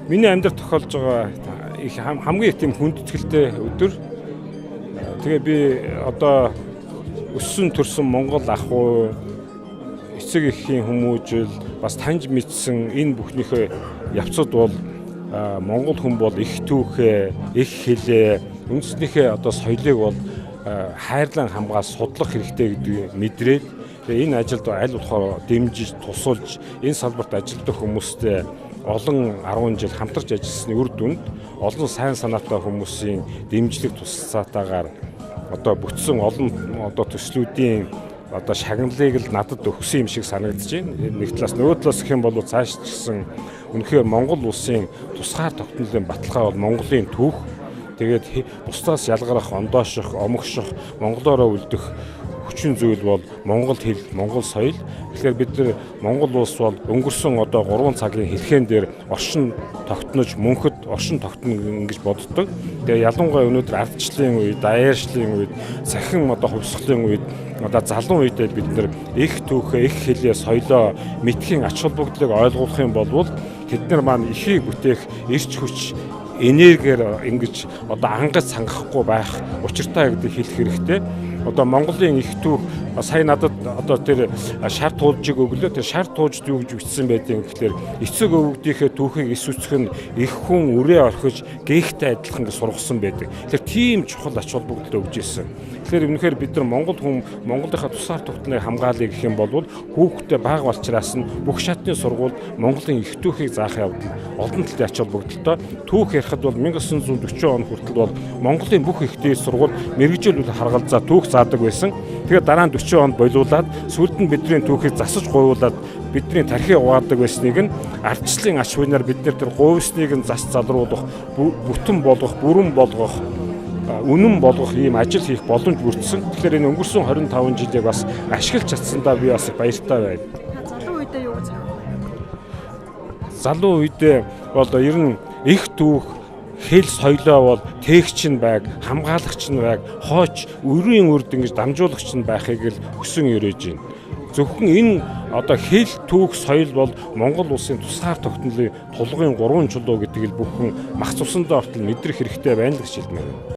Миний амьдрал тохиолж байгаа их хамгийн их тийм хүндэтгэлтэй өдөр. Тэгээ би одоо өссөн төрсөн Монгол ах уу, эцэг эхийн хүмүүжил бас таньж мэдсэн энэ бүхнийхээ явцад бол Монгол хүн бол их түүхээ, их хэлээ, үндэснийхээ одоо соёлыг бол хайрлан хамгаалж судлах хэрэгтэй гэдгийг мэдрээд тэгээ энэ ажилд аль болохоор дэмжиж, тусалж энэ салбарт ажилладаг хүмүүстэй олон 10 жил хамтарч ажилласны үр дүнд олон сайн санаатай хүмүүсийн дэмжлэг туслалцаатаагаар одоо бүтсэн олон одоо төслүүдийн одоо шагналыг л надад өгсөн юм шиг санагдаж байна. Нэг талаас нөгөө талаас гэх юм бол цааш ч гэсэн үнэхээр Монгол улсын тусгаар тогтнолын баталгаа бол Монголын түүх. Тэгээд бусдаас ялгарах, ондооших, омогших, монголоороо үлдэх хүчин зүйл бол монгол хэл, монгол соёл. Тэгэхээр бид нар Монгол улс бол өнгөрсөн одоо 3 цагийн хэлхэн дээр оршин тогтнож, мөнхөд оршин тогтно гэж боддог. Тэгээ ялангуяа өнөөдөр ардчлалын үед, даяаршлын үед, цахим одоо хувьсгалын үед, одоо залуу үедээ бид нар их түүхээ, их хэлээ, соёлоо мэдхийн ач холбогдлыг ойлгох юм бол тэд нар маань ихийг бүтээх эрч хүч энергиэр ингэж одоо ангаж сангахгүй байх учиртай гэдгийг хэлэх хэрэгтэй. Одоо Монголын их түүх сая надад одоо тэр шар туужийг өглөө тэр шар туужд юу гэж бичсэн байдгийг гэхээр эцэг өвгдийнхээ түүхийг ис үсгэх нь их хүн үрээ орхиж гээхтэй адилхан гэж сургасан байдаг. Тэгэхээр тийм чухал ач холбогдол өгж ирсэн. Тэгэхээр үнэхээр бид нар Монгол хүн Монголынхаа тусгаар тогтныг хамгаалъя гэх юм бол хүүхдтэй бага болчраас нь бүх шатны сургууль Монголын их түүхийг заах явдал олон талын ач холбогдолтой. Түүх ярихад бол 1940 он хүртэл бол Монголын бүх их дээд сургууль мэргэжил харгалзаа түүх заадаг байсан. Тэгээд дараа нь 40 онд болиулаад сүүлд нь бидний түүхийг засаж гуйуулад бидний тархийг угаадаг байсныг нь ардчлалын ач хуйнаар бид нар тэр гуйсныг нь зас залруулах, бүтэн болгох, бүрэн болгох, үнэн болгох ийм ажил хийх боломж бүрдсэн. Тэгэхээр энэ өнгөрсөн 25 жилийг бас ашиглаж чадсандаа би бас баяртай байна. Залуу үедээ юу гэж харагдав? Залуу үедээ бол ер нь их түүх, хэл соёлоо бол тээгч нь байг, хамгаалагч нь байг, хооч өрийн үрд ингэж дамжуулагч нь байхыг л хүсэн өрөөж байна. Зөвхөн энэ одоо хэл, түүх, соёл бол Монгол улсын тусгаар тогтнолын тулгын 3 чулуу гэдгийг л бүхэн мах цусандаа ортол мэдрэх хэрэгтэй байна л гэж хэлмээр байна.